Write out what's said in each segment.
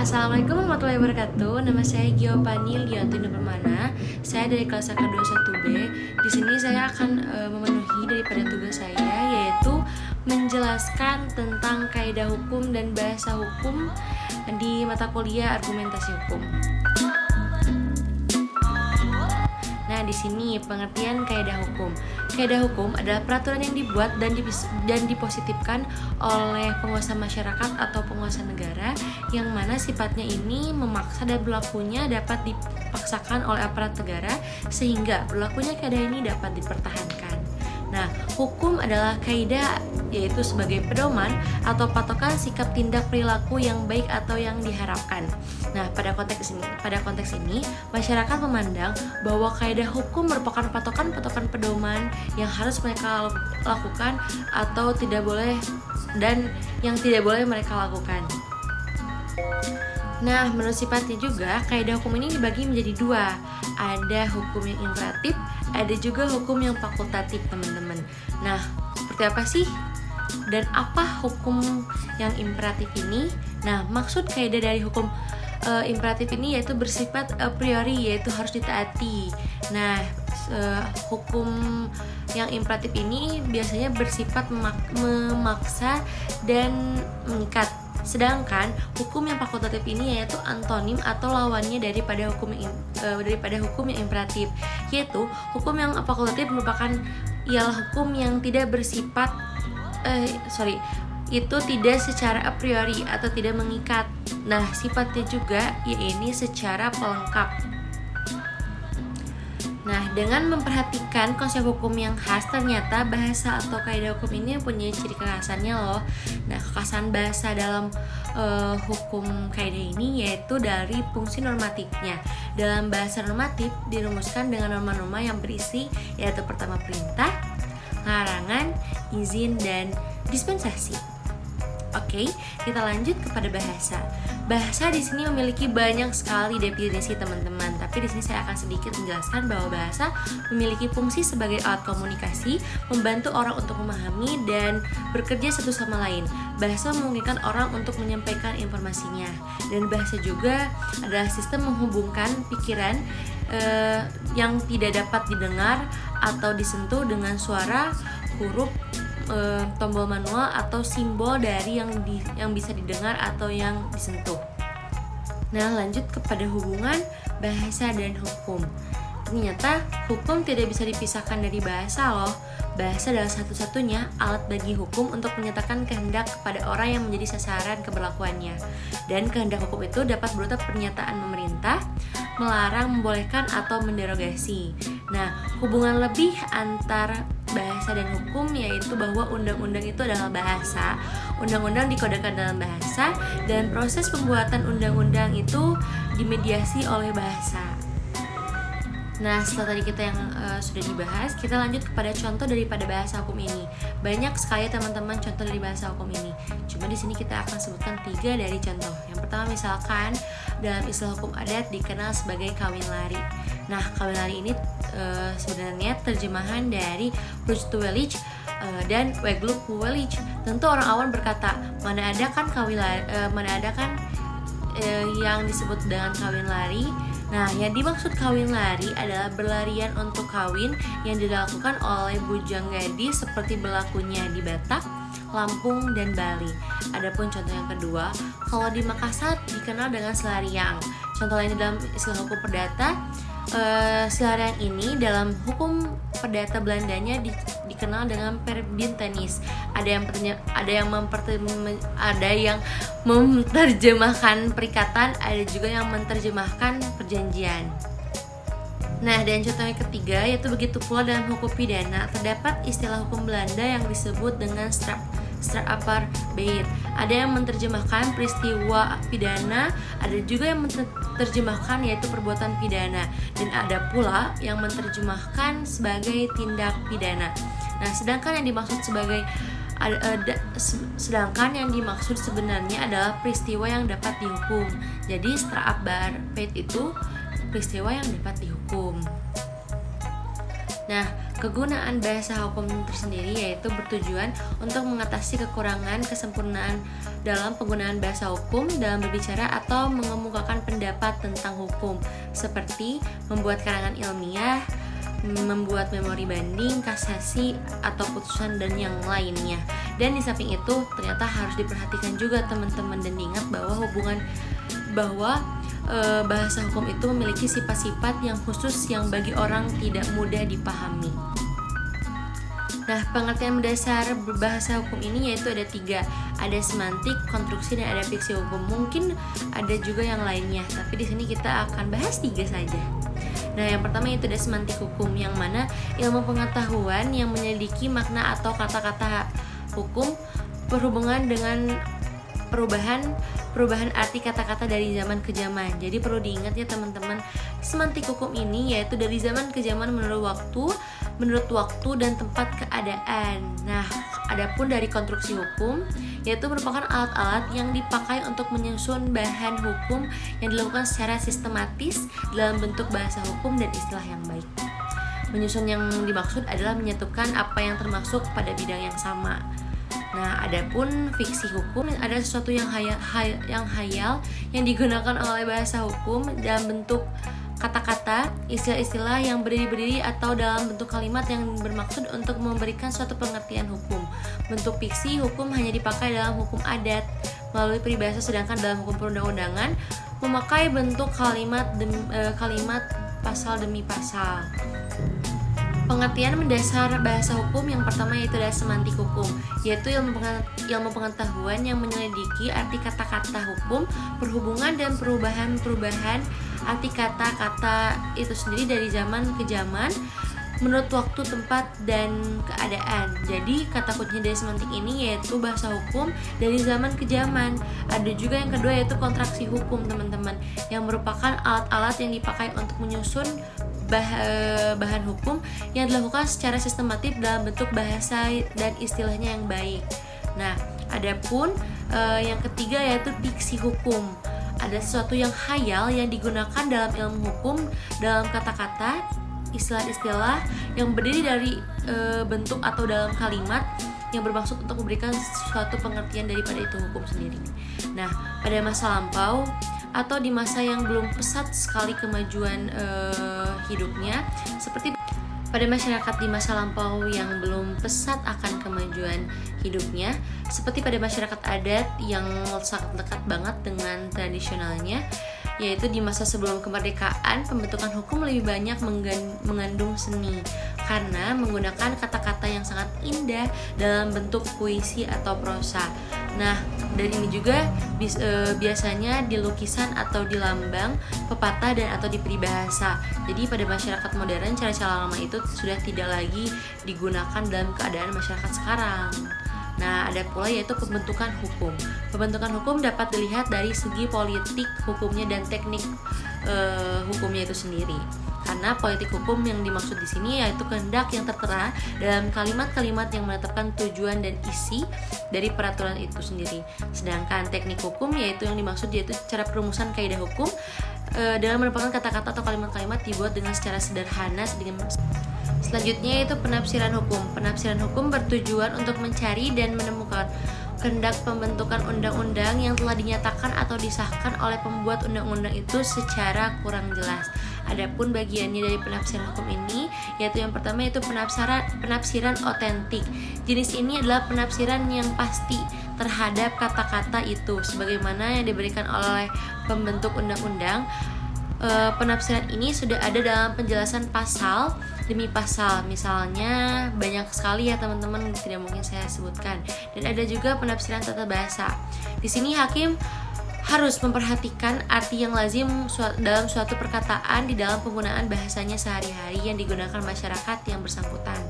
Assalamualaikum warahmatullahi wabarakatuh. Nama saya Giovanni Liantino Permana. Saya dari kelas AK21B. Di sini saya akan memenuhi daripada tugas saya, yaitu menjelaskan tentang kaidah hukum dan bahasa hukum di mata kuliah argumentasi hukum. Nah, di sini pengertian kaidah hukum. Kaidah hukum adalah peraturan yang dibuat dan dipositifkan oleh penguasa masyarakat atau penguasa negara, yang mana sifatnya ini memaksa dan berlakunya dapat dipaksakan oleh aparat negara sehingga berlakunya kaidah ini dapat dipertahankan. Nah, hukum adalah kaidah, yaitu sebagai pedoman atau patokan sikap tindak perilaku yang baik atau yang diharapkan. Nah, pada konteks ini, masyarakat memandang bahwa kaidah hukum merupakan patokan pedoman yang harus mereka lakukan atau tidak boleh dan yang tidak boleh mereka lakukan. Nah, menurut sifatnya juga, kaidah hukum ini dibagi menjadi dua. Ada hukum yang imperatif, ada juga hukum yang fakultatif, teman-teman. Nah, seperti apa sih? Dan apa hukum yang imperatif ini? Nah, maksud kaidah dari hukum imperatif ini yaitu bersifat a priori, yaitu harus ditaati. Nah, hukum yang imperatif ini biasanya bersifat memaksa dan mengikat. Sedangkan hukum yang fakultatif ini yaitu antonim atau lawannya daripada hukum yang imperatif, yaitu hukum yang fakultatif ialah hukum yang tidak bersifat itu tidak secara a priori atau tidak mengikat. Nah, sifatnya juga yaitu secara pelengkap. Nah, dengan memperhatikan konsep hukum yang khas, ternyata bahasa atau kaidah hukum ini punya ciri kekhasannya loh. Nah, kekhasan bahasa dalam hukum kaidah ini yaitu dari fungsi normatifnya. Dalam bahasa normatif dirumuskan dengan norma-norma yang berisi yaitu pertama perintah, larangan, izin, dan dispensasi. Oke, kita lanjut kepada bahasa. Bahasa di sini memiliki banyak sekali definisi, teman-teman. Tapi di sini saya akan sedikit menjelaskan bahwa bahasa memiliki fungsi sebagai alat komunikasi, membantu orang untuk memahami dan bekerja satu sama lain. Bahasa memungkinkan orang untuk menyampaikan informasinya. Dan bahasa juga adalah sistem menghubungkan pikiran yang tidak dapat didengar atau disentuh dengan suara, huruf, tombol manual atau simbol dari yang bisa didengar atau yang disentuh. Nah, lanjut kepada hubungan bahasa dan hukum. Ternyata hukum tidak bisa dipisahkan dari bahasa loh. Bahasa adalah satu-satunya alat bagi hukum untuk menyatakan kehendak kepada orang yang menjadi sasaran keberlakuannya. Dan kehendak hukum itu dapat berupa pernyataan pemerintah, melarang, membolehkan, atau menderogasi. Nah, hubungan lebih antara bahasa dan hukum yaitu bahwa undang-undang itu adalah bahasa. Undang-undang dikodekan dalam bahasa dan proses pembuatan undang-undang itu dimediasi oleh bahasa. Nah, setelah tadi kita yang sudah dibahas, kita lanjut kepada contoh daripada bahasa hukum ini. Banyak sekali teman-teman contoh dari bahasa hukum ini. Cuma di sini kita akan sebutkan 3 dari contoh. Yang pertama, misalkan dalam istilah hukum adat dikenal sebagai kawin lari. Nah, kawin lari ini sebenarnya terjemahan dari Prustwelig dan Wegluk-Welig. Tentu orang awam berkata, mana ada kan yang disebut dengan kawin lari. Nah, yang dimaksud kawin lari adalah berlarian untuk kawin yang dilakukan oleh bujang gadis seperti berlakunya di Batak, Lampung, dan Bali. Adapun contoh yang kedua, kalau di Makassar dikenal dengan selariang. Contoh lain dalam istilah hukum perdata, selariang ini dalam hukum perdata Belandanya dikenal dengan verbintenis. Ada yang menerjemahkan perikatan, ada juga yang menerjemahkan perjanjian. Nah, dan contoh yang ketiga yaitu begitu pula dalam hukum pidana terdapat istilah hukum Belanda yang disebut dengan strafrecht. Ada yang menerjemahkan peristiwa pidana, ada juga yang menerjemahkan yaitu perbuatan pidana, dan ada pula yang menerjemahkan sebagai tindak pidana. Nah, sedangkan yang dimaksud sebenarnya adalah peristiwa yang dapat dihukum. Jadi strafrecht itu peristiwa yang dapat dihukum. Nah, kegunaan bahasa hukum tersendiri yaitu bertujuan untuk mengatasi kekurangan kesempurnaan dalam penggunaan bahasa hukum dalam berbicara atau mengemukakan pendapat tentang hukum, seperti membuat karangan ilmiah, membuat memori banding, kasasi, atau putusan dan yang lainnya. Dan di samping itu ternyata harus diperhatikan juga teman-teman dan diingat bahwa bahasa hukum itu memiliki sifat-sifat yang khusus yang bagi orang tidak mudah dipahami. Nah, pengertian mendasar bahasa hukum ini yaitu ada 3. Ada semantik, konstruksi, dan ada fiksi hukum. Mungkin ada juga yang lainnya, tapi di sini kita akan bahas 3 saja. Nah, yang pertama itu ada semantik hukum, yang mana ilmu pengetahuan yang menyelidiki makna atau kata-kata hukum berhubungan dengan perubahan arti kata-kata dari zaman ke zaman. Jadi perlu diingat ya teman-teman, semantik hukum ini yaitu dari zaman ke zaman menurut waktu dan tempat keadaan. Nah, adapun dari konstruksi hukum yaitu merupakan alat-alat yang dipakai untuk menyusun bahan hukum yang dilakukan secara sistematis dalam bentuk bahasa hukum dan istilah yang baik. Menyusun yang dimaksud adalah menyatukan apa yang termasuk pada bidang yang sama. Nah, adapun fiksi hukum ada sesuatu yang hayal yang digunakan oleh bahasa hukum dalam bentuk kata-kata, istilah-istilah yang berdiri atau dalam bentuk kalimat yang bermaksud untuk memberikan suatu pengertian hukum. Bentuk fiksi hukum hanya dipakai dalam hukum adat melalui peribahasa, sedangkan dalam hukum perundang-undangan memakai bentuk kalimat pasal demi pasal. Pengertian mendasar bahasa hukum yang pertama yaitu adalah semantik hukum, yaitu ilmu pengetahuan yang menyelidiki arti kata-kata hukum, perhubungan dan perubahan arti kata-kata itu sendiri dari zaman ke zaman menurut waktu, tempat, dan keadaan. Jadi kata kuncinya dari semantik ini yaitu bahasa hukum dari zaman ke zaman. Ada juga yang kedua yaitu konstruksi hukum teman-teman, yang merupakan alat-alat yang dipakai untuk menyusun bahan hukum yang dilakukan secara sistematis dalam bentuk bahasa dan istilahnya yang baik. Nah, adapun yang ketiga yaitu fiksi hukum. Ada sesuatu yang hayal yang digunakan dalam ilmu hukum dalam kata-kata, istilah-istilah yang berdiri dari bentuk atau dalam kalimat yang bermaksud untuk memberikan suatu pengertian daripada itu hukum sendiri. Nah, pada masa lampau atau di masa yang belum pesat sekali kemajuan hidupnya, seperti pada masyarakat di masa lampau yang belum pesat akan kemajuan hidupnya, seperti pada masyarakat adat yang sangat dekat banget dengan tradisionalnya, yaitu di masa sebelum kemerdekaan, pembentukan hukum lebih banyak mengandung seni karena menggunakan kata-kata yang sangat indah dalam bentuk puisi atau prosa. Nah, dari ini juga biasanya di lukisan atau di lambang, pepatah dan atau di peribahasa. Jadi pada masyarakat modern cara-cara lama itu sudah tidak lagi digunakan dalam keadaan masyarakat sekarang. Nah, ada pula yaitu pembentukan hukum. Pembentukan hukum dapat dilihat dari segi politik hukumnya dan teknik hukumnya itu sendiri. Karena politik hukum yang dimaksud di sini yaitu kehendak yang tertera dalam kalimat-kalimat yang menetapkan tujuan dan isi dari peraturan itu sendiri. Sedangkan teknik hukum yaitu yang dimaksud yaitu cara perumusan kaidah hukum dalam merupakan kata-kata atau kalimat-kalimat dibuat dengan secara sederhana. Selanjutnya yaitu penafsiran hukum. Penafsiran hukum bertujuan untuk mencari dan menemukan kehendak pembentukan undang-undang yang telah dinyatakan atau disahkan oleh pembuat undang-undang itu secara kurang jelas. Adapun bagiannya dari penafsiran hukum ini yaitu yang pertama yaitu penafsiran otentik. Jenis ini adalah penafsiran yang pasti terhadap kata-kata itu sebagaimana yang diberikan oleh pembentuk undang-undang. Penafsiran ini sudah ada dalam penjelasan pasal demi pasal. Misalnya banyak sekali ya teman-teman, tidak mungkin saya sebutkan. Dan ada juga penafsiran tata bahasa. Di sini hakim harus memperhatikan arti yang lazim dalam suatu perkataan di dalam penggunaan bahasanya sehari-hari yang digunakan masyarakat yang bersangkutan,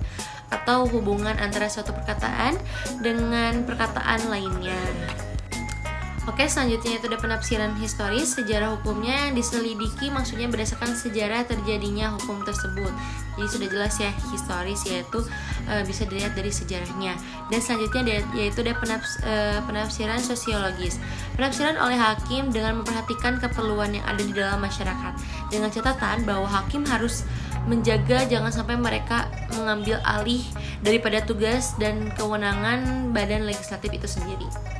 atau hubungan antara suatu perkataan dengan perkataan lainnya. Oke, selanjutnya itu ada penafsiran historis. Sejarah hukumnya yang diselidiki maksudnya berdasarkan sejarah terjadinya hukum tersebut. Jadi sudah jelas ya, historis yaitu bisa dilihat dari sejarahnya. Dan selanjutnya yaitu ada penafsiran sosiologis. Penafsiran oleh hakim dengan memperhatikan keperluan yang ada di dalam masyarakat, dengan catatan bahwa hakim harus menjaga jangan sampai mereka mengambil alih daripada tugas dan kewenangan badan legislatif itu sendiri.